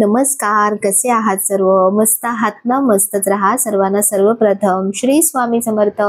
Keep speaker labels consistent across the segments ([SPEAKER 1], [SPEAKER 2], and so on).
[SPEAKER 1] नमस्कार, कसे आहात सर्व? मस्त आहात ना? मस्तच राहा. सर्वांना सर्वप्रथम श्री स्वामी समर्थ.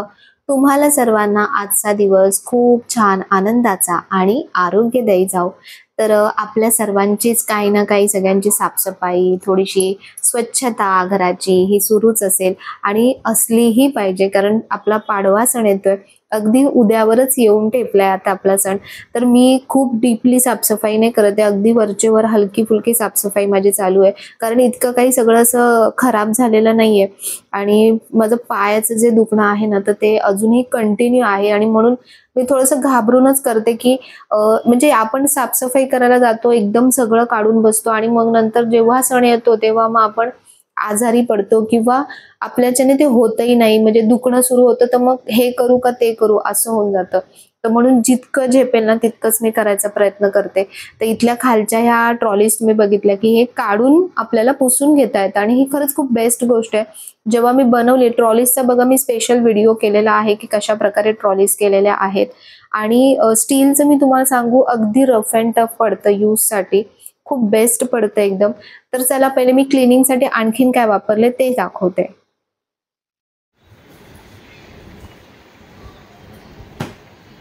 [SPEAKER 1] तुम्हाला सर्वांना आजचा दिवस खूप छान आनंदाचा आणि आरोग्यदायी जाओ. तर आपल्या सर्वांचीच काही ना काही सगळ्यांची साफसफाई, थोडीशी स्वच्छता घराची ही सुरूच असेल आणि असलीही पाहिजे, कारण आपला पाडवा सण येतोय. अगदी उद्यावरच येऊन ठेपलाय आता आपला सण. तर मी खूप डीपली साफसफाई नाही करत आहे, अगदी वरचेवर हलकी फुलकी साफसफाई माझी चालू आहे, कारण इतकं काही सगळं असं खराब झालेलं नाहीये. आणि माझं पायाचं जे दुखणं आहे ना, तर ते अजूनही कंटिन्यू आहे आणि म्हणून मी थोडंसं घाबरूनच करते की म्हणजे आपण साफसफाई करायला जातो, एकदम सगळं काढून बसतो आणि मग नंतर जेव्हा सण येतो तेव्हा मग आपण आजारी पडतो किंवा आपल्याच्याने ते होतही नाही, म्हणजे दुखणं सुरू होतं, तर मग हे करू का ते करू असं होऊन जातं. तर म्हणून जितकं झेपेल ना तितकंच मी करायचा प्रयत्न करते. तर इथल्या खालच्या ह्या ट्रॉलीज तुम्ही बघितल्या की हे काढून आपल्याला पुसून घेता येतं आणि ही खरंच खूप बेस्ट गोष्ट आहे. जेव्हा मी बनवली ट्रॉलीजचा, बघा मी स्पेशल व्हिडिओ केलेला आहे की कशा प्रकारे ट्रॉलीज केलेल्या आहेत. आणि स्टीलचं मी तुम्हाला सांगू, अगदी रफ अँड टफ पडतं यूजसाठी, खूप बेस्ट पडतं एकदम. तर चला पहिले मी क्लिनिंगसाठी आणखीन काय वापरले ते दाखवते.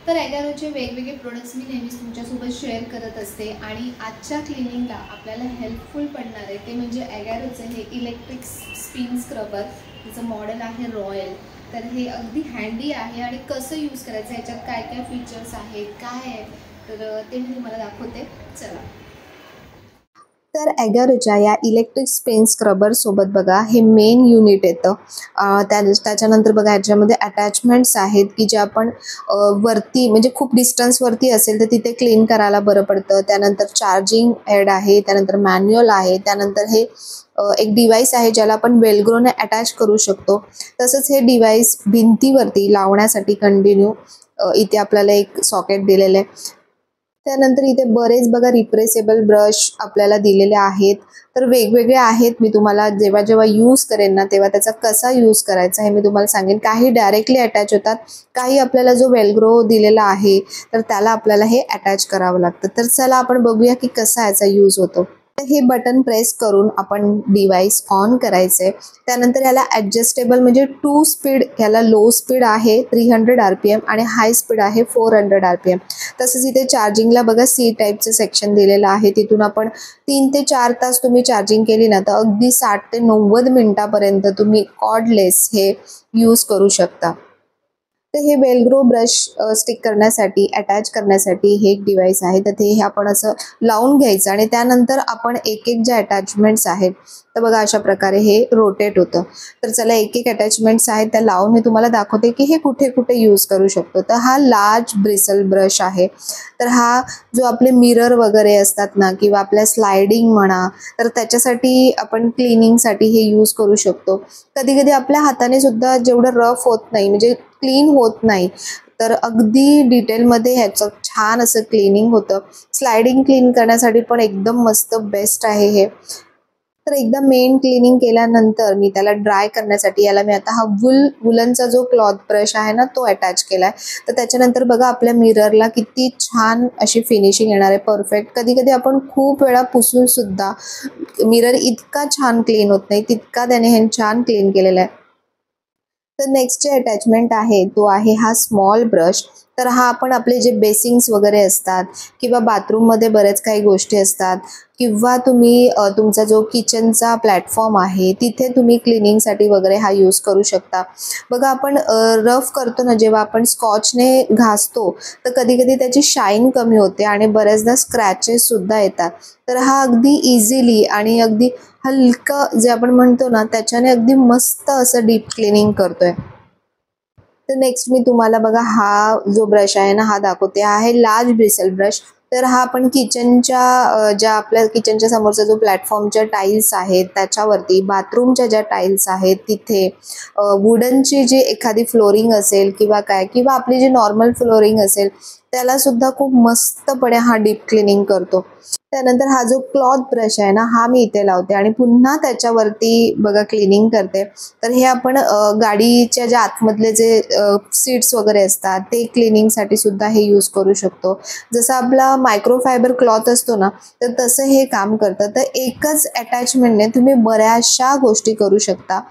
[SPEAKER 1] तर ॲगारोचे वेगवेगळे प्रोडक्ट्स मी नेहमीच तुमच्यासोबत शेअर करत असते आणि आजच्या क्लिनिंगला आपल्याला हेल्पफुल पडणार आहे ते म्हणजे ॲगारोचं हे इलेक्ट्रिक स्पिन स्क्रबर. त्याचं मॉडेल आहे रॉयल. तर हे अगदी हँडी आहे आणि कसं यूज करायचं, ह्याच्यात काय काय फीचर्स आहेत, काय आहे, तर ते मी तुम्हाला दाखवते. चला. तर ॲगारोच्या या इलेक्ट्रिक स्पिन स्क्रबर सोबत बघा हे मेन युनिट येतं. त्याच्यानंतर बघा ह्याच्यामध्ये अटॅचमेंट्स आहेत की जे आपण वरती, म्हणजे खूप डिस्टन्सवरती असेल तर तिथे क्लीन करायला बरं पडतं. त्यानंतर चार्जिंग हेड आहे, त्यानंतर मॅन्युअल आहे, त्यानंतर हे एक डिव्हाइस आहे ज्याला आपण वेलग्रोने अटॅच करू शकतो. तसंच हे डिव्हाइस भिंतीवरती लावण्यासाठी कंटिन्यू इथे आपल्याला एक सॉकेट दिलेलं आहे. त्यानंतर इथे बरेच बघा रिप्रेसेबल ब्रश आपल्याला दिलेले आहेत. तर वेगवेगळे आहेत, मी तुम्हाला जेव्हा जेव्हा यूज करेन ना तेव्हा त्याचा कसा यूज करायचा हे मी तुम्हाला सांगेन. काही डायरेक्टली अटॅच होतात, काही आपल्याला जो वेलग्रो दिलेला आहे तर त्याला आपल्याला हे अटॅच करावं लागतं. तर चला आपण बघूया की कसा याचा यूज होतो. तर हे बटन प्रेस करून आपण डिव्हाइस ऑन करायचे. त्यानंतर याला ॲडजस्टेबल, म्हणजे 2 स्पीड, याला लो स्पीड आहे 300 RPM आणि हाय स्पीड आहे 400 RPM. तसंच इथे चार्जिंगला बघा सी टाईपचं सेक्शन दिलेलं आहे. तिथून आपण 3 ते 4 तास तुम्ही चार्जिंग केली ना तर अगदी 60 ते 90 मिनिटापर्यंत तुम्ही कॉर्डलेस हे यूज करू शकता. तर हे वेलग्रो ब्रश स्टिक करण्यासाठी, अटॅच करण्यासाठी हे एक डिव्हाइस आहे. तर ते आपण असं लावून घ्यायचं आणि त्यानंतर आपण एक एक जे अटॅचमेंट्स आहेत तर बघा अशा प्रकारे हे रोटेट होतं. तर चला एक एक अटॅचमेंट्स आहेत त्या लावून मी तुम्हाला दाखवते की हे कुठे कुठे यूज करू शकतो. तर हा लार्ज ब्रिसल ब्रश आहे. तर हा जो आपले मिरर वगैरे असतात ना किंवा आपल्या स्लायडिंग म्हणा, तर त्याच्यासाठी आपण क्लिनिंगसाठी हे यूज करू शकतो. कधी कधी आपल्या हाताने सुद्धा जेवढं रफ होत नाही, म्हणजे क्लीन होत नाही, तर अगदी डिटेलमध्ये ह्याचं छान असं क्लिनिंग होतं. स्लायडिंग क्लीन करण्यासाठी पण एकदम मस्त बेस्ट आहे हे. तर एकदा मेन क्लिनिंग केल्यानंतर मी त्याला ड्राय करण्यासाठी याला मी आता हा वुलनचा जो क्लॉथ ब्रश आहे ना तो अटॅच केला आहे. तर त्याच्यानंतर बघा आपल्या मिररला किती छान अशी फिनिशिंग येणार आहे, परफेक्ट. कधी कधी आपण खूप वेळा पुसून सुद्धा मिरर इतका छान क्लीन होत नाही, तितका त्याने हे छान क्लीन केलेला आहे. तर नेक्स्ट जे अटॅचमेंट आहे तो आहे हा स्मॉल ब्रश. तर हा आपण आपले जे बेसिंग्स वगैरे असतात किंवा बाथरूममध्ये बरेच काही गोष्टी असतात किंवा तुम्ही तुमचा जो किचनचा प्लॅटफॉर्म आहे तिथे तुम्ही क्लिनिंगसाठी वगैरे हा यूज करू शकता. बघा आपण रफ करतो ना, जेव्हा आपण स्कॉचने घासतो तर कधी कधी त्याची शाईन कमी होते आणि बऱ्याचदा स्क्रॅचेससुद्धा येतात. तर हा अगदी इझिली आणि अगदी हलकं जे आपण म्हणतो ना त्याच्याने अगदी मस्त असं डीप क्लिनिंग करतोय. तर नेक्स्ट मी तुम्हाला बघा हा जो ब्रश आहे ना हा दाखवते. हा आहे लार्ज ब्रिसल ब्रश. तर हा आपण किचनच्या ज्या आपल्या किचनच्या समोरचा जो प्लॅटफॉर्मच्या टाईल्स आहेत त्याच्यावरती, बाथरूमच्या ज्या टाईल्स आहेत तिथे, वुडनची जी एखादी फ्लोरिंग असेल किंवा काय, किंवा आपली जी नॉर्मल फ्लोरिंग असेल त्याला सुद्धा खूप मस्तपणे हा डीप क्लिनिंग करतो. त्यानंतर हा जो क्लॉथ ब्रश आहे ना, हा मी इथे लावते आणि पुन्हा त्याच्यावरती बघा क्लिनिंग करते. तर हे आपण गाडीच्या ज्या आतमधले जे सीट्स वगैरे असतात ते क्लिनिंगसाठी सुद्धा हे यूज करू शकतो. जसं आपला मायक्रोफायबर क्लॉथ असतो ना, तर तसं हे काम करतं. तर एकच अटॅचमेंटने तुम्ही बऱ्याचशा गोष्टी करू शकता.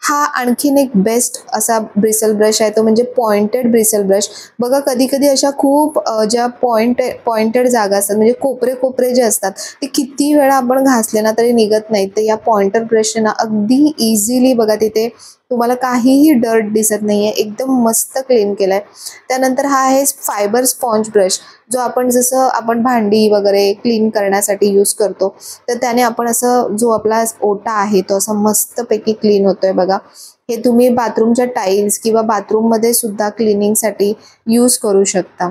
[SPEAKER 1] हा आणखीन एक बेस्ट असा ब्रिसल ब्रश आहे, तो म्हणजे पॉइंटेड ब्रिसल ब्रश. बघा कधी कधी अशा खूप ज्या पॉइंटेड जागा असतात, म्हणजे कोपरे कोपरे जे असतात ते किती वेळा आपण घासले ना तरी निघत नाहीत. तर या पॉइंटर ब्रशने ना अगदी इझिली बघा तिथे तुम्हाला काहीही डर्ट दिसत नाहीये, एकदम मस्त क्लीन केलाय. त्यानंतर हा आहे फायबर स्पॉन्ज ब्रश, जो आपण जसं आपण भांडी वगैरे क्लीन करण्यासाठी यूज करतो. तर त्याने आपण असं जो आपला ओटा आहे तो असा मस्तपैकी क्लीन होतोय बघा. हे तुम्ही बाथरूमच्या टाईल्स किंवा बाथरूममध्ये सुद्धा क्लिनिंगसाठी यूज करू शकता.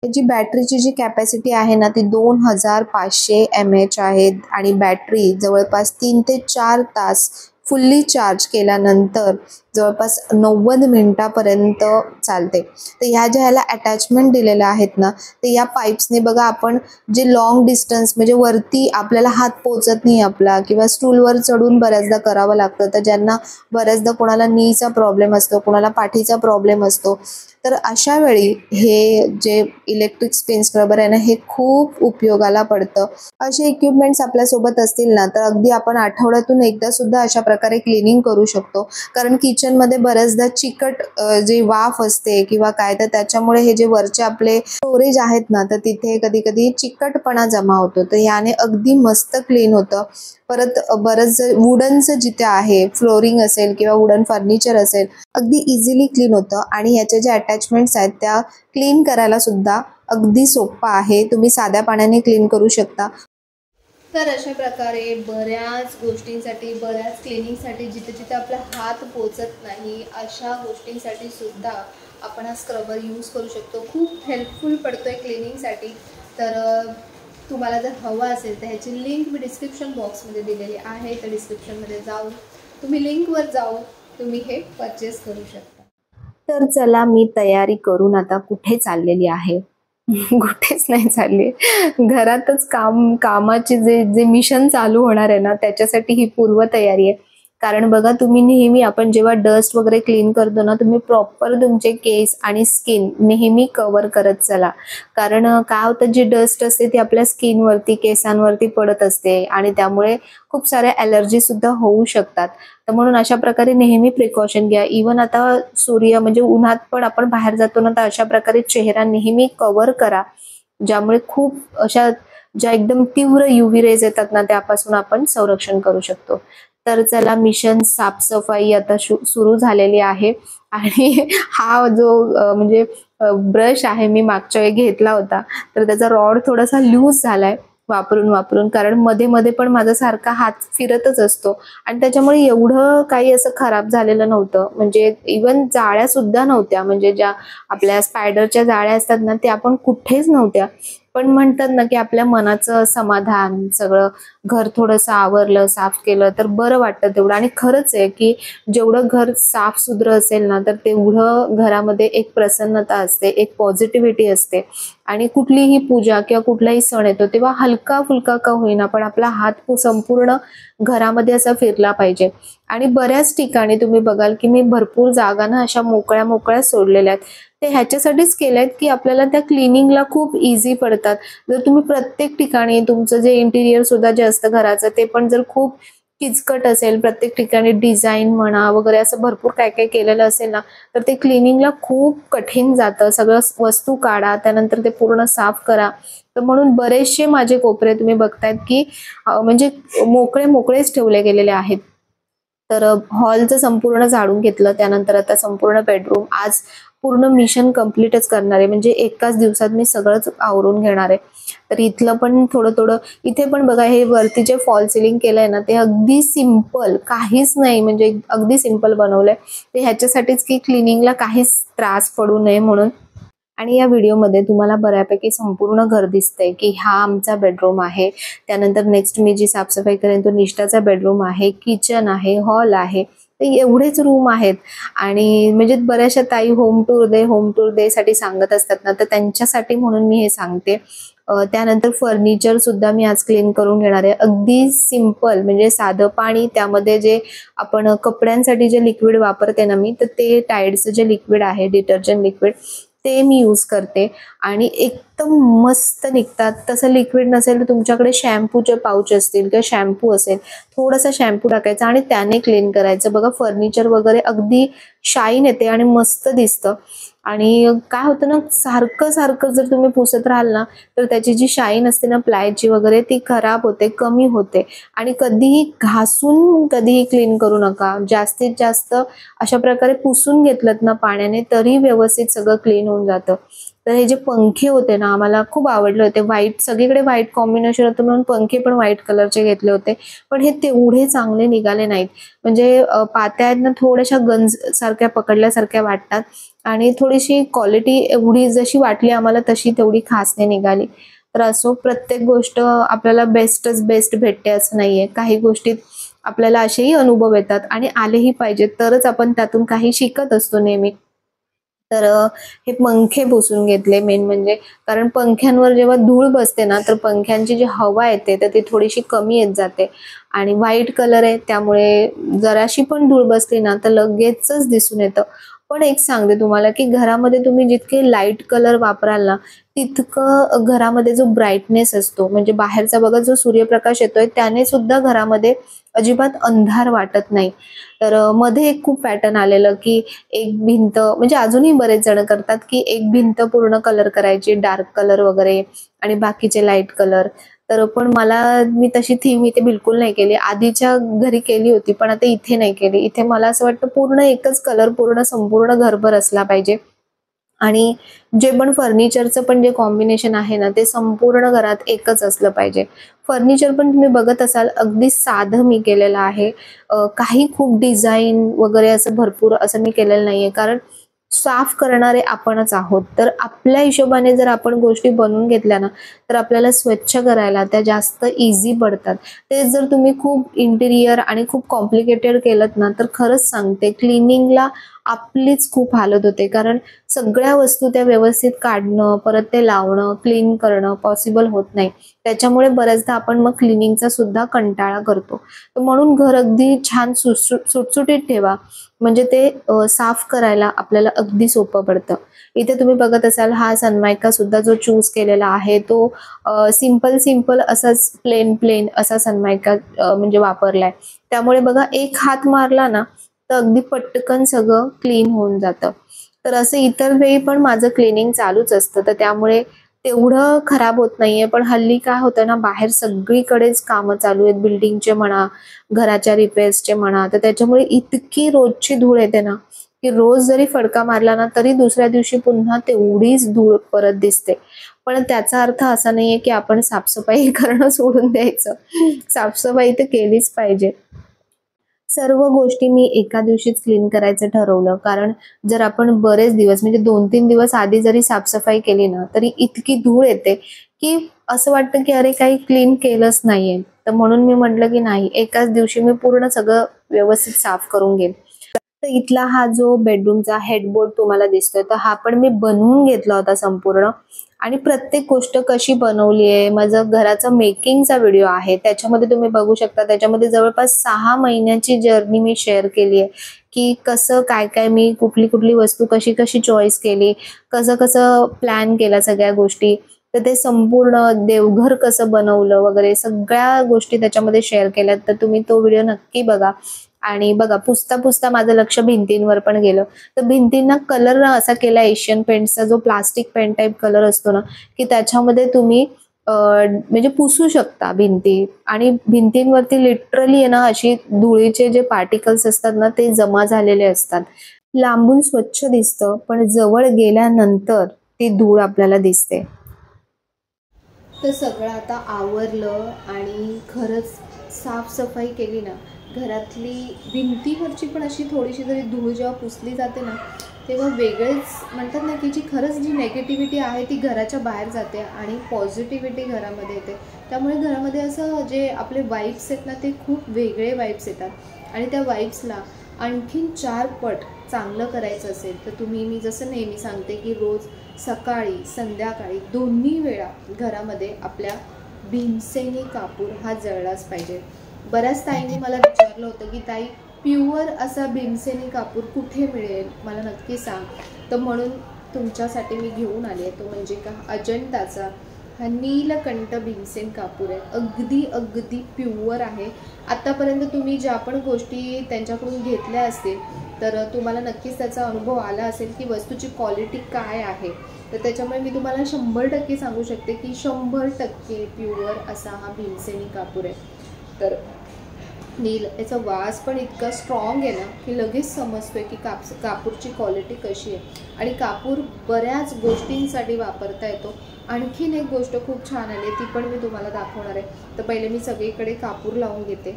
[SPEAKER 1] त्याची बॅटरीची जी कॅपॅसिटी आहे ना ती 2500 mAh आहे आणि बॅटरी जवळपास 3 ते 4 तास फुल्ली चार्ज केल्यानंतर जवळपास 90 मिनिटापर्यंत चालते. तर ह्या ज्या ह्याला अटॅचमेंट दिलेल्या आहेत ना, ते या पाईप्सने बघा आपण जे लाँग डिस्टन्स म्हणजे वरती आपल्याला हात पोचत नाही आपला किंवा स्टूलवर चढून बऱ्याचदा करावं लागतं. तर ज्यांना बऱ्याचदा कोणाला नीचा प्रॉब्लेम असतो, कोणाला पाठीचा प्रॉब्लेम असतो, तर अशा वेळी हे जे इलेक्ट्रिक स्पिन स्क्रबर आहे ना, हे खूप उपयोगाला पडतं. असे इक्विपमेंट्स आपल्यासोबत असतील ना, तर अगदी आपण आठवड्यातून एकदा सुद्धा अशा प्रकारे क्लिनिंग करू शकतो. कारण किचनमध्ये बऱ्याचदा चिकट जे वाफ असते किंवा काय, तर त्याच्यामुळे हे जे वरचे आपले स्टोरेज आहेत ना, तर तिथे कधी कधी चिकटपणा जमा होतो. तर याने अगदी मस्त क्लीन होतं. परत बरंच वुडनचं जिथे आहे, फ्लोरिंग असेल किंवा वुडन फर्निचर असेल, अगदी इझिली क्लीन होतं. आणि याचे जे अटॅचमेंट्स आहेत त्या क्लीन करायला सुद्धा अगदी सोपं आहे. तुम्ही साध्या पाण्याने क्लीन करू शकता. तर अशा प्रकारे बऱ्याच गोष्टींसाठी, बऱ्याच क्लिनिंगसाठी जिथे जिथे आपला हात पोचत नाही अशा गोष्टींसाठी सुद्धा आपण हा स्क्रबर यूज करू शकतो. खूप हेल्पफुल पडतो आहे क्लिनिंगसाठी. तर तुम्हाला जर हवा असेल तर ह्याची लिंक मी डिस्क्रिप्शन बॉक्समध्ये दिलेली आहे. तर डिस्क्रिप्शनमध्ये जाऊन तुम्ही लिंकवर जाऊन तुम्ही हे परचेस करू शकता. तर चला मी तयारी करून आता कुठे चाललेली आहे? कुठेच नाही चालली. घरातच कामाचे जे जे मिशन चालू होणार आहे ना, त्याच्यासाठी ही पूर्वतयारी आहे. कारण बघा तुम्ही नेहमी आपण जेव्हा डस्ट वगैरे क्लीन करतो ना, तुम्ही प्रॉपर तुमचे केस आणि स्किन नेहमी कव्हर करत चला. कारण काय होतं, जी डस्ट असते ती आपल्या स्किनवरती, केसांवरती पडत असते आणि त्यामुळे खूप साऱ्या ॲलर्जी सुद्धा होऊ शकतात. तर म्हणून अशा प्रकारे नेहमी प्रिकॉशन घ्या. इवन आता सूर्य म्हणजे उन्हात पण आपण बाहेर जातो ना, तर अशा प्रकारे चेहरा नेहमी कव्हर करा, ज्यामुळे खूप अशा ज्या एकदम तीव्र UV रेज येतात ना, त्यापासून आपण संरक्षण करू शकतो. तर चला, मिशन साफसफाई आता सुरू झालेली आहे. आणि हा जो म्हणजे ब्रश आहे, मी मागच्या वेळी घेतला होता, तर त्याचा रॉड थोडासा लूज झालाय वापरून कारण मध्ये मध्ये पण माझा सारखा हात फिरतच असतो आणि त्याच्यामुळे एवढं काही असं खराब झालेलं नव्हतं. म्हणजे इवन जाळ्या सुद्धा नव्हत्या, म्हणजे ज्या आपल्या स्पायडरच्या जाळ्या असतात ना, त्या पण कुठेच नव्हत्या. पण म्हणतात ना की आपल्या मनाचं समाधान, सगळं घर थोडंसं आवरलं, साफ केलं तर बरं वाटतं तेवढं. आणि खरंच आहे की जेवढं घर साफ सुधरं असेल ना, तर तेवढं घरामध्ये एक प्रसन्नता असते, एक पॉझिटिव्हिटी असते. आणि कुठलीही पूजा किंवा कुठलाही सण येतो तेव्हा हलका फुलका का होईना, पण आपला हात संपूर्ण घरामध्ये असा फिरला पाहिजे. आणि बऱ्याच ठिकाणी तुम्ही बघाल की मी भरपूर जागा ना अशा मोकळ्या मोकळ्या सोडलेल्या आहेत. ते ह्याच्यासाठीच केल्यात की आपल्याला त्या क्लिनिंगला खूप इझी पडतात. जर तुम्ही प्रत्येक ठिकाणी तुमचं जे इंटिरियर सुद्धा जे असतं घराचं, ते पण जर खूप किचकट असेल, प्रत्येक ठिकाणी डिझाईन म्हणा वगैरे असं भरपूर काय काय केलेलं असेल ना, तर ते क्लिनिंगला खूप कठीण जातं. सगळं वस्तू काढा, त्यानंतर ते पूर्ण साफ करा. तर म्हणून बरेचसे माझे कोपरे तुम्ही बघतायत की म्हणजे मोकळे मोकळेच ठेवले गेलेले आहेत. तर हॉलचं संपूर्ण झाडून घेतलं, त्यानंतर आता संपूर्ण बेडरूम, आज पूर्ण मिशन कम्प्लीटच करणार आहे. म्हणजे एकाच दिवसात मी सगळंच आवरून घेणार आहे. तर इथलं पण थोडं थोडं, इथे पण बघा हे वरती जे फॉल सिलिंग केलंय ना, ते अगदी सिंपल, काहीच नाही, म्हणजे अगदी सिंपल बनवलंय. ते ह्याच्यासाठीच की क्लिनिंगला काहीच त्रास पडू नये म्हणून. आणि या व्हिडिओमध्ये तुम्हाला बऱ्यापैकी संपूर्ण घर दिसतंय की हा आमचा बेडरूम आहे. त्यानंतर नेक्स्ट मी जी साफसफाई करेन तो निष्ठाचा बेडरूम आहे, किचन आहे, हॉल आहे. तर एवढेच रूम आहेत. आणि म्हणजे बऱ्याचशा ताई होम टूर दे साठी सांगत असतात ना, तर त्यांच्यासाठी म्हणून मी हे सांगते. त्यानंतर फर्निचर सुद्धा मी आज क्लीन करून घेणार आहे. अगदी सिंपल, म्हणजे साधं पाणी, त्यामध्ये जे आपण कपड्यांसाठी जे लिक्विड वापरते ना मी, तर ते टाइडचं जे लिक्विड आहे, डिटर्जंट लिक्विड, ते मी यूज करते आणि एकदम मस्त निघतात. तसं लिक्विड नसेल तर तुमच्याकडे शॅम्पूचे पाऊच असतील किंवा शॅम्पू असेल, थोडासा शॅम्पू टाकायचा आणि त्याने क्लीन करायचं. बघा फर्निचर वगैरे अगदी शाईन येते आणि मस्त दिसतं. आणि काय होतं ना, सारखं सारखं जर तुम्ही पुसत राहाल ना, तर त्याची जी शाईन असते ना प्लायची वगैरे, ती खराब होते, कमी होते. आणि कधीही घासून कधीही क्लीन करू नका. जास्तीत जास्त अशा प्रकारे पुसून घेतलं ना पाण्याने, तरी व्यवस्थित सगळं क्लीन होऊन जातं. तर हे जे पंखे होते ना, आम्हाला खूप आवडले होते. व्हाईट, सगळीकडे व्हाईट कॉम्बिनेशन होतं म्हणून पंखे पण व्हाईट कलरचे घेतले होते. पण हे तेवढे चांगले निघाले नाहीत. म्हणजे पात्या आहेत ना, थोड्याशा गंज सारख्या पकडल्यासारख्या वाटतात आणि थोडीशी क्वालिटी एवढी जशी वाटली आम्हाला तशी तेवढी खास नाही निघाली. तर असो, प्रत्येक गोष्ट आपल्याला बेस्टच बेस्ट भेटते असं नाहीये. काही गोष्टीत आपल्याला असेही अनुभव येतात आणि आलेही पाहिजेत, तरच आपण त्यातून काही शिकत असतो नेहमी. तर हे पंखे पुसून घेतले मेन म्हणजे, कारण पंख्यांवर जेव्हा धूळ बसते ना, तर पंख्यांची जी हवा येते तर ती थोडीशी कमी येत जाते. आणि व्हाईट कलर आहे त्यामुळे जराशी पण धूळ बसली ना तर लगेचच दिसून येतं. पण एक सांगते तुम्हाला, की घरामध्ये तुम्ही जितके लाईट कलर वापराल ना, तितकं घरामध्ये जो ब्राईटनेस असतो, म्हणजे बाहेरचा बघा जो सूर्यप्रकाश येतोय त्याने सुद्धा घरामध्ये अजिबात अंधार वाटत नाही. तर मध्ये एक खूप पॅटर्न आलेलं, की एक भिंत, म्हणजे अजूनही बरेच जण करतात, की एक भिंत पूर्ण कलर करायची, डार्क कलर वगैरे आणि बाकीचे लाईट कलर. तर पण मी तशी थीम इथे बिलकुल नाही केली. आधीच्या घरी केली होती, पण आता इथे नाही केली. इथे मला असं वाटतं पूर्ण एकच कलर पूर्ण संपूर्ण घरभर असला पाहिजे. आणि जे पण फर्निचरचं पण जे कॉम्बिनेशन आहे ना, ते संपूर्ण घरात एकच असलं पाहिजे. फर्निचर पण तुम्ही बघत असाल अगदी साधं मी केलेलं आहे. काही खूप डिझाईन वगैरे असं भरपूर असं मी केलेलं नाहीये, कारण साफ करणारे आपणच आहोत. तर आपल्या हिशोबाने जर आपण गोष्टी बनवून घेतल्या ना, तर आपल्याला स्वच्छ करायला त्या जास्त इझी पडतात. ते जर तुम्ही खूप इंटिरियर आणि खूप कॉम्प्लिकेटेड केलं ना, तर खरंच सांगते क्लिनिंगला आपलीच खूप हालत होते. कारण सगळ्या वस्तू त्या व्यवस्थित काढणं, परत ते लावणं, क्लीन करणं पॉसिबल होत नाही. त्याच्यामुळे बऱ्याचदा आपण मग क्लिनिंगचा सुद्धा कंटाळा करतो. तर म्हणून घर अगदी छान सुटसुटीत ठेवा, म्हणजे ते साफ करायला आपल्याला अगदी सोपं पडतं. इथे तुम्ही बघत असाल हा सनमायका सुद्धा जो चूज केलेला आहे तो सिंपल असाच प्लेन असा सनमायका म्हणजे वापरलाय. त्यामुळे बघा एक हात मारला ना तर अगदी पटकन सगळं क्लीन होऊन जातं. तर असं इतर वेळी पण माझं क्लिनिंग चालूच असतं, तर त्यामुळे तेवढं खराब होत नाहीये. पण हल्ली काय होतं ना, बाहेर सगळीकडेच कामं चालू आहेत, बिल्डिंगचे म्हणा, घराच्या रिपेअर्सचे म्हणा, तर त्याच्यामुळे इतकी रोजची धूळ येते ना, की रोज जरी फडका मारला ना तरी दुसऱ्या दिवशी पुन्हा तेवढीच धूळ परत दिसते. पण त्याचा अर्थ असा नाहीये की आपण साफसफाई करणं सोडून द्यायचं. साफसफाई तर केलीच पाहिजे. सर्व गोष्टी मी एका दिवशीच क्लीन करायचं ठरवलं, कारण जर आपण बरेच दिवस म्हणजे 2-3 दिवस आधी जरी साफसफाई केली ना, तरी इतकी धूळ येते, की असं वाटतं की अरे काही क्लीन केलंच नाहीये. तर म्हणून मी म्हटलं की नाही, एकाच दिवशी मी पूर्ण सगळं व्यवस्थित साफ करून घेईन. तर इथला हा जो बेडरूमचा हेडबोर्ड तुम्हाला दिसतोय, तर हा पण मी बनवून घेतला होता संपूर्ण. आणि प्रत्येक गोष्ट कशी बनवली आहे, माझं घराचा मेकिंगचा व्हिडिओ आहे, त्याच्यामध्ये तुम्ही बघू शकता. त्याच्यामध्ये जवळपास 6 महिन्याची जर्नी मी शेअर केली आहे, की कसं काय काय मी कुठली कुठली वस्तू कशी कशी चॉईस केली, कसं कसं प्लॅन केला सगळ्या गोष्टी. तर ते संपूर्ण देवघर कसं बनवलं वगैरे सगळ्या गोष्टी त्याच्यामध्ये शेअर केल्यात. तर तुम्ही तो व्हिडिओ नक्की बघा. आणि बघा, पुसता पुसता माझं लक्ष भिंतींवर पण गेलं. तर भिंतींना कलर असा केला एशियन पेंट्सचा, जो प्लास्टिक पेंट टाईप कलर असतो ना, की त्याच्यामध्ये तुम्ही म्हणजे पुसू शकता भिंती. आणि भिंतींवरती लिटरली आहे ना, अशी धुळीचे जे पार्टिकल्स असतात ना, ते जमा झालेले असतात. लांबून स्वच्छ दिसतं, पण जवळ गेल्यानंतर ती धूळ आपल्याला दिसते. तर सगळं आता आवरलं आणि खरंच साफसफाई केली ना, घरातली भिंतीवरची पण अशी थोडीशी जरी धूळ जेव्हा पुसली जाते ना, तेव्हा वेगळेच म्हणतात ना, की जी खरंच जी नेगेटिव्हिटी आहे ती घराच्या बाहेर जाते आणि पॉझिटिव्हिटी घरामध्ये येते. त्यामुळे घरामध्ये असं जे आपले वाईब्स आहेत ना, ते खूप वेगळे वाईब्स येतात आणि त्या वाईब्सला आणखीन 4 पट चांगलं करायचं असेल तर तुम्ही, मी जसं नेहमी सांगते की रोज सकाळी संध्याकाळी दोन्ही वेळा घरामध्ये आपल्या भीमसेनी कापूर हा जळलाच पाहिजे. बऱ्याच ताईंनी मला विचारलं होतं की ताई प्युअर असा भीमसेनी कापूर कुठे मिळेल, मला नक्की सांग. तर म्हणून तुमच्यासाठी मी घेऊन आले. तो म्हणजे का अजंताचा हा नीलकंठ भीमसेन कापूर आहे. अगदी अगदी प्युअर आहे. आतापर्यंत तुम्ही ज्या पण गोष्टी त्यांच्याकडून घेतल्या असतील तर तुम्हाला नक्कीच त्याचा अनुभव आला असेल की वस्तूची क्वालिटी काय आहे. तर त्याच्यामुळे मी तुम्हाला 100% सांगू शकते की 100% प्युअर असा हा भीमसेनी कापूर आहे. तर नील याचा वास पण इतका स्ट्रॉंग आहे ना की लगेच समजतोय की कापूरची क्वालिटी कशी आहे. आणि कापूर बऱ्याच गोष्टींसाठी वापरता येतो. आणखीन एक गोष्ट खूप छान आली ती पण मी तुम्हाला दाखवणार आहे. तर पहिले मी सगळीकडे कापूर लावून घेते.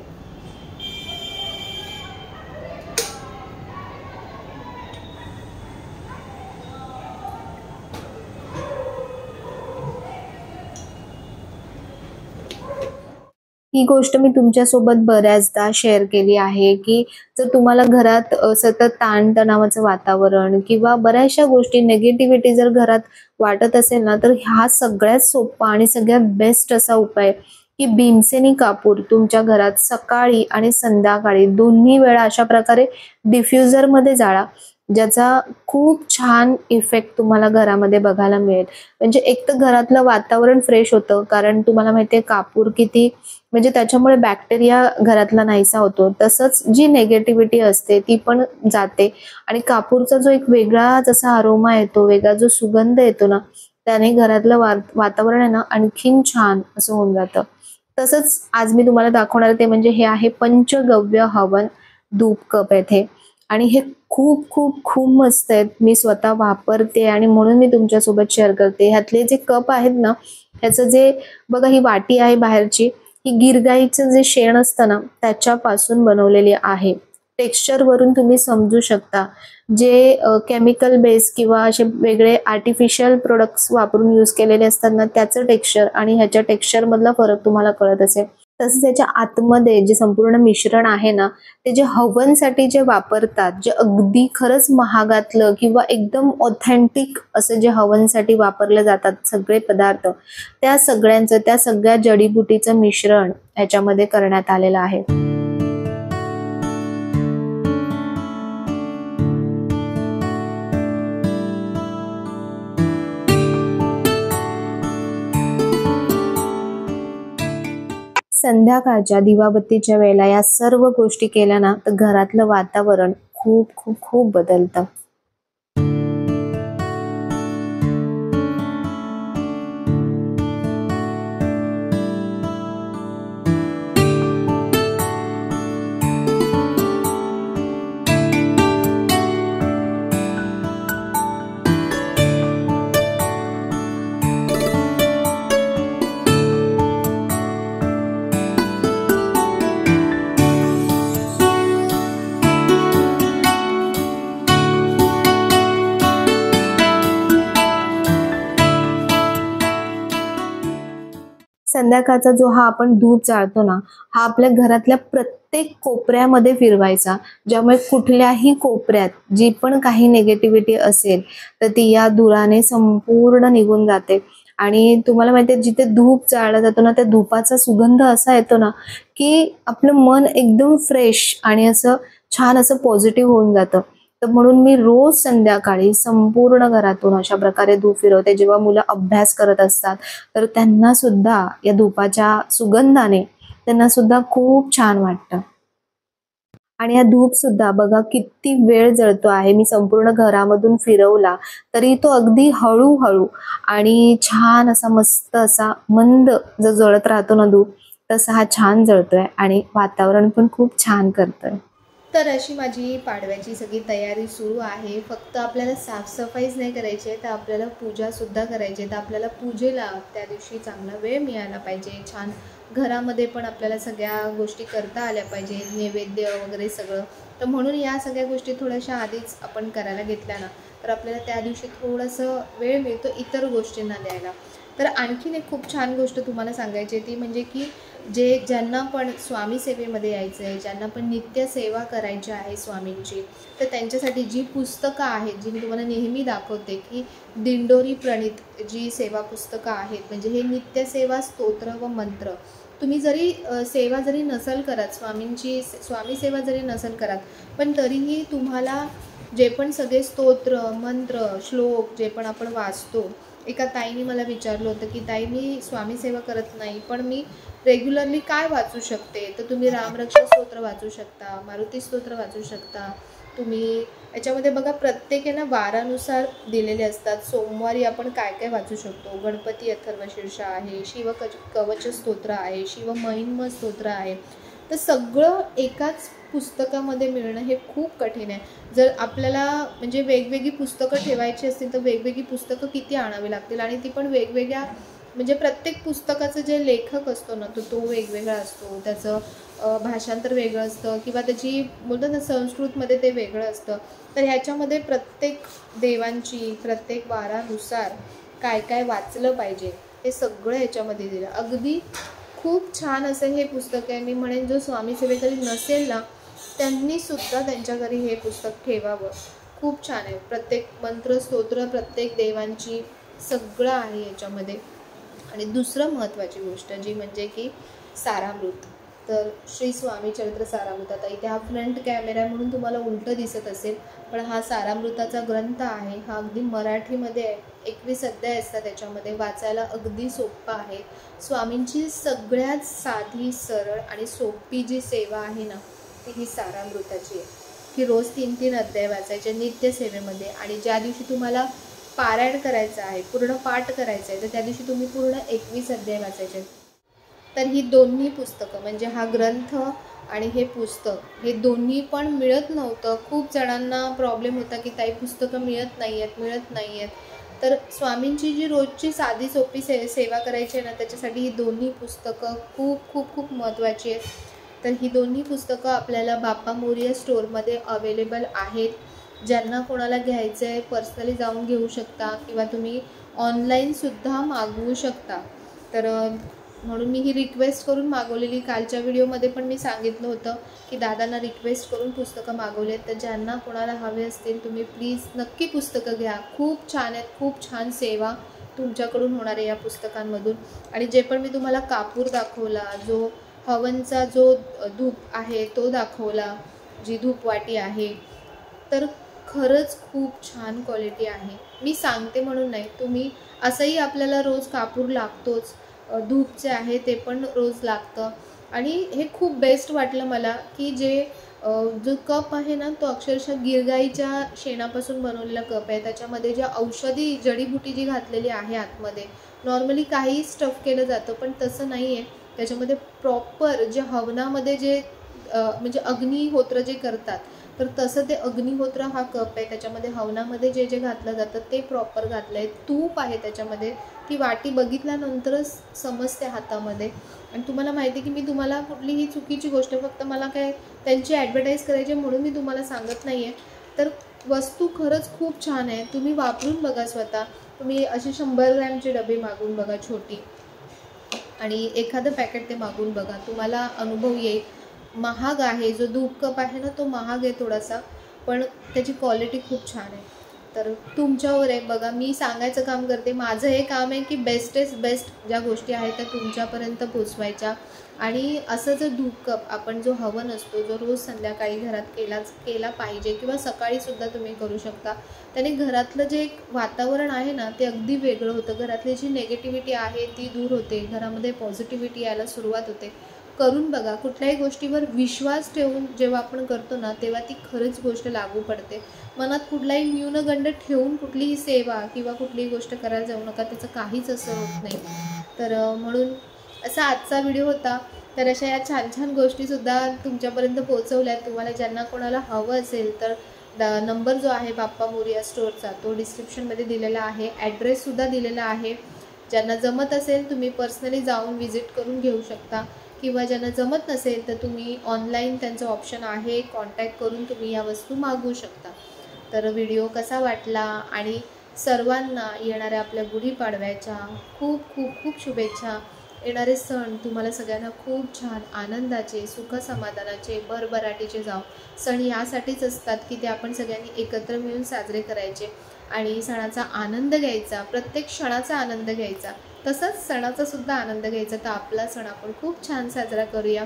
[SPEAKER 1] ही गोष्ट मी तुमच्यासोबत बऱ्याचदा शेअर केली आहे की जर तुम्हाला घरात सतत ताणतणावाचं वातावरण किंवा बऱ्याचशा गोष्टी निगेटिव्हिटी जर घरात वाटत असेल ना, तर हा सगळ्यात सोपा आणि सगळ्यात बेस्ट असा उपाय की भीमसेनी कापूर तुमच्या घरात सकाळी आणि संध्याकाळी दोन्ही वेळा अशा प्रकारे डिफ्युजरमध्ये जाळा, ज्याचा खूप छान इफेक्ट तुम्हाला घरामध्ये बघायला मिळेल. म्हणजे एक तर घरातलं वातावरण फ्रेश होतं, कारण तुम्हाला माहिती आहे कापूर किती म्हणजे त्याच्यामुळे बॅक्टेरिया घरातला नाहीसा होतो. तसंच जी नेगेटिव्हिटी असते ती पण जाते. आणि कापूरचा जो एक वेगळा जसा अरोमा येतो, वेगळा जो सुगंध येतो ना, त्याने घरातलं वातावरण आहे ना आणखीन छान असं होऊन जातं. तसंच आज मी तुम्हाला दाखवणार ते म्हणजे हे आहे पंचगव्य हवन धूप कप येथे. आणि हे खूप खूप खूप मस्त आहेत. मी स्वतः वापरते आणि म्हणून मी तुमच्यासोबत शेअर करते. ह्यातले जे कप आहेत ना, ह्याचं जे बघा ही वाटी आहे बाहेरची, ही गिरगाईचं जे शेण असतं ना त्याच्यापासून बनवलेली आहे. टेक्स्चर वरून तुम्ही समजू शकता. जे केमिकल बेस किंवा असे वेगळे आर्टिफिशियल प्रोडक्ट्स वापरून यूज केलेले असतात ना, त्याचं टेक्स्चर आणि ह्याच्या टेक्स्चर मधला फरक तुम्हाला कळत असेल. तसंच त्याच्या आतमध्ये जे संपूर्ण मिश्रण आहे ना, ते जे हवनसाठी जे वापरतात, जे अगदी खरंच महागातलं किंवा एकदम ऑथेंटिक असं जे हवनसाठी वापरले जातात सगळे पदार्थ, त्या सगळ्यांचं, त्या सगळ्या जडीबुटीचं मिश्रण ह्याच्यामध्ये करण्यात आलेलं आहे. संध्याकाळच्या दिवाबत्तीच्या वेळेला या सर्व गोष्टी केल्या ना, तर घरातलं वातावरण खूप खूप खूप बदलतं. संध्याकाळचा जो हा आपण धूप जाळतो ना, हा आपल्या घरातल्या प्रत्येक कोपऱ्यामध्ये फिरवायचा, ज्यामुळे कुठल्याही कोपऱ्यात जी पण काही नेगेटिव्हिटी असेल तर ती या धुराने संपूर्ण निघून जाते. आणि तुम्हाला माहिती आहे जिथे धूप जाळला जातो ना, त्या धुपाचा सुगंध असा येतो ना की आपलं मन एकदम फ्रेश आणि असं छान असं पॉझिटिव्ह होऊन जातं. तर म्हणून मी रोज संध्याकाळी संपूर्ण घरातून अशा प्रकारे धूप फिरवते. जेव्हा मुलं अभ्यास करत असतात तर त्यांना सुद्धा या धुपाच्या सुगंधाने त्यांना सुद्धा खूप छान वाटतं. आणि हा धूप सुद्धा बघा किती वेळ जळतो आहे. मी संपूर्ण घरामधून फिरवला तरी तो अगदी हळूहळू आणि छान असा मस्त असा मंद जो जळत राहतो ना धूप, तसा हा छान जळतोय आणि वातावरण पण खूप छान करतोय. तर अशी माझी पाडव्याची सगळी तयारी सुरू आहे. फक्त आपल्याला साफसफाईच नाही करायची आहे, तर आपल्याला पूजासुद्धा करायची आहे. तर आपल्याला पूजेला त्या दिवशी चांगला वेळ मिळाला पाहिजे. छान घरामध्ये पण आपल्याला सगळ्या गोष्टी करता आल्या पाहिजे, नैवेद्य वगैरे सगळं. तर म्हणून या सगळ्या गोष्टी थोड्याशा आधीच आपण करायला घेतल्या ना, तर आपल्याला त्या दिवशी थोडंसं वेळ मिळतो इतर गोष्टींना द्यायला. तर आणखीन एक खूप छान गोष्ट तुम्हाला सांगायची ती म्हणजे की ज्यांना पण स्वामी सेवेमध्ये यायचं आहे, ज्यांना पण नित्य सेवा करायची आहे स्वामींची, तर त्यांच्यासाठी जी पुस्तकं आहेत जी मी तुम्हाला नेहमी दाखवते की दिंडोरी प्रणीत जी सेवा पुस्तकं आहेत, म्हणजे हे नित्यसेवा स्तोत्र व मंत्र, तुम्ही जरी सेवा जरी नसेल करत, स्वामी सेवा जरी नसेल करत, पण तरीही तुम्हाला जे पण सगळे स्तोत्र मंत्र श्लोक जे पण आपण वाचतो, एका ताईने मला विचारलं होतं की ताई मी स्वामी सेवा करत नाही पण मी रेग्युलरली काय वाचू शकते, तर तुम्ही रामरक्षा स्तोत्र वाचू शकता, मारुती स्तोत्र वाचू शकता तुम्ही। याच्यामध्ये बघा प्रत्येक आहे ना वारानुसार दिलेले असतात। सोमवारी आपण काय काय वाचू शकतो, गणपती अथर्वशीर्ष आहे, शिव कवच स्तोत्र आहे, शिव महिम्न स्तोत्र आहे, तर सगळं एकाच पुस्तकामध्ये मिळणं हे खूप कठीण आहे। जर आपल्याला म्हणजे वेगवेगळी पुस्तकं ठेवायची असतील तर वेगवेगळी पुस्तकं किती आणावी लागतील आणि ती पण वेगवेगळ्या, म्हणजे प्रत्येक पुस्तकाचं जे लेखक असतो ना तो वेगवेगळा असतो, त्याचं भाषांतर वेगळं असतं किंवा त्याची बोलतात ना संस्कृतमध्ये ते वेगळं असतं। तर ह्याच्यामध्ये प्रत्येक देवांची प्रत्येक वारानुसार काय काय वाचलं पाहिजे हे सगळं याच्यामध्ये दिलं। अगदी खूप छान असं हे पुस्तक आहे। मी म्हणेन जो स्वामी सेवेकरी नसेल ना त्यांनी सुद्धा त्यांच्या घरी हे पुस्तक ठेवावं, खूप छान आहे। प्रत्येक मंत्र स्तोत्र प्रत्येक देवांची सगळं आहे याच्यामध्ये। आणि दुसरं महत्त्वाची गोष्ट जी म्हणजे की सारामृत, तर श्री स्वामी चरित्र सारामृत, आता इथे हा फ्रंट कॅमेरा आहे म्हणून तुम्हाला उलटं दिसत असेल, पण हा सारामृताचा ग्रंथ आहे। हा अगदी मराठीमध्ये आहे, 21 अध्याय असतात त्याच्यामध्ये, वाचायला अगदी सोपं आहे। स्वामींची सगळ्यात साधी सरळ आणि सोपी जी सेवा आहे ना ती ही सारामृताची आहे, की रोज 3-3 अध्याय वाचायचे नित्य सेवेमध्ये, आणि ज्या दिवशी तुम्हाला पारायण करायचं आहे, पूर्ण पाठ करायचं आहे, तर त्या दिवशी तुम्ही पूर्ण 21 अध्याय वाचायचे। तर ही दोन्ही पुस्तकं म्हणजे हा ग्रंथ आणि हे पुस्तक हे दोन्ही पण मिळत नव्हतं। खूप जणांना प्रॉब्लेम होता की ताई पुस्तकं मिळत नाही आहेत। तर स्वामींची जी रोजची साधी सोपी सेवा करायची आहे ना त्याच्यासाठी ही दोन्ही पुस्तकं खूप खूप खूप महत्त्वाची आहेत। तर ही दोन्ही पुस्तकं आपल्याला बाप्पा मोरया स्टोअरमध्ये अवेलेबल आहेत। ज्यांना कोणाला घ्यायचं आहे पर्सनली जाऊन घेऊ शकता किंवा तुम्ही ऑनलाईनसुद्धा मागवू शकता। तर म्हणून मी ही रिक्वेस्ट करून मागवलेली, कालच्या व्हिडिओमध्ये पण मी सांगितलं होतं की दादांना रिक्वेस्ट करून पुस्तकं मागवलेत, तर ज्यांना कोणाला हवे असतील तुम्ही प्लीज नक्की पुस्तकं घ्या। खूप छान आहेत, खूप छान सेवा तुमच्याकडून होणार आहे या पुस्तकांमधून। आणि जे पण मी तुम्हाला कापूर दाखवला, जो हवनचा जो धूप आहे तो दाखवला, जी धूपवाटी आहे, तर खरंच खूप छान क्वालिटी आहे। मी सांगते म्हणून नाही, तुम्ही असंही आपल्याला रोज कापूर लागतोच, धूपचे आहे ते पण रोज लागतं। आणि हे खूप बेस्ट वाटलं मला की जो कप आहे ना तो अक्षरशः गिरगाईच्या शेणापासून बनवलेला कप आहे। त्याच्यामध्ये ज्या औषधी जडीबुटी जी घातलेली आहे आतमध्ये, नॉर्मली काही स्टफ केलं जातं पण तसं नाही आहे, त्याच्यामध्ये प्रॉपर जे हवनामध्ये जे म्हणजे अग्निहोत्र जे करतात तर तसं ते अग्निहोत्र हा कप आहे। त्याच्यामध्ये हवनामध्ये जे जे घातलं जातं ते प्रॉपर घातलं आहे, तूप आहे त्याच्यामध्ये, ती वाटी बघितल्यानंतरच समजते हातामध्ये। आणि तुम्हाला माहिती की मी तुम्हाला कुठलीही चुकीची गोष्ट, फक्त मला काय त्यांची ॲडव्हर्टाईज करायची म्हणून मी तुम्हाला सांगत नाही आहे। तर वस्तू खरंच खूप छान आहे, तुम्ही वापरून बघा स्वतः। तुम्ही अशी 100 ग्रॅमची डबी मागवून बघा छोटी, आणि एखादं पॅकेट ते मागवून बघा, तुम्हाला अनुभव येईल। महाग आहे, जो धूप कप आहे ना तो महाग आहे थोडासा, पण त्याची क्वालिटी खूप छान आहे। तर तुमच्यावर आहे बघा, मी सांगायचं काम करते, माझं हे काम आहे की बेस्टेस्ट बेस्ट ज्या गोष्टी आहेत त्या तुमच्यापर्यंत पोचवायच्या। आणि असं जर धूप कप आपण जो हवन असतो जो रोज संध्याकाळी घरात केला पाहिजे किंवा सकाळीसुद्धा तुम्ही करू शकता, त्याने घरातलं जे एक वातावरण आहे ना ते अगदी वेगळं होतं। घरातली जी नेगेटिव्हिटी आहे ती दूर होते, घरामध्ये पॉझिटिव्हिटी यायला सुरुवात होते। करून बघा, कुठल्याही गोष्टीवर विश्वास ठेवून जेव्हा आपण करतो ना तेव्हा ती खरंच गोष्ट लागू पडते। मनात कुठलाही न्यूनगंड ठेवून कुठलीही सेवा किंवा कुठलीही गोष्ट करायला जाऊ नका, त्याचं काहीच असं होत नाही। तर म्हणून असा आजचा व्हिडिओ होता। तर अशा या छान छान गोष्टीसुद्धा तुमच्यापर्यंत पोहोचवल्या। तुम्हाला ज्यांना कोणाला हवं असेल तर नंबर जो आहे बाप्पा मोरया स्टोअरचा तो डिस्क्रिप्शनमध्ये दिलेला आहे, ॲड्रेससुद्धा दिलेला आहे। ज्यांना जमत असेल तुम्ही पर्सनली जाऊन व्हिजिट करून घेऊ शकता, किंवा ज्यांना जमत नसेल तर तुम्ही ऑनलाईन त्यांचं ऑप्शन आहे, कॉन्टॅक्ट करून तुम्ही या वस्तू मागवू शकता। तर व्हिडिओ कसा वाटला आणि सर्वांना येणाऱ्या आपल्या गुढीपाडव्याच्या खूप खूप खूप शुभेच्छा. येणारे सण तुम्हाला सगळ्यांना खूप छान आनंदाचे, सुख समाधानाचे, भरभराटीचे जाव. सण यासाठीच असतात की ते आपण सगळ्यांनी एकत्र मिळून साजरे करायचे आणि सणाचा आनंद घ्यायचा, प्रत्येक क्षणाचा आनंद घ्यायचा, तसंच सणाचा सुद्धा आनंद घ्यायचा. तर आपला सण आपण खूप छान साजरा करूया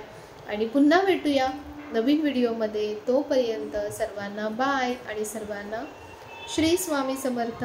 [SPEAKER 1] आणि पुन्हा भेटूया नवीन व्हिडिओमध्ये. तोपर्यंत सर्वांना बाय आणि सर्वांना श्री स्वामी समर्थ.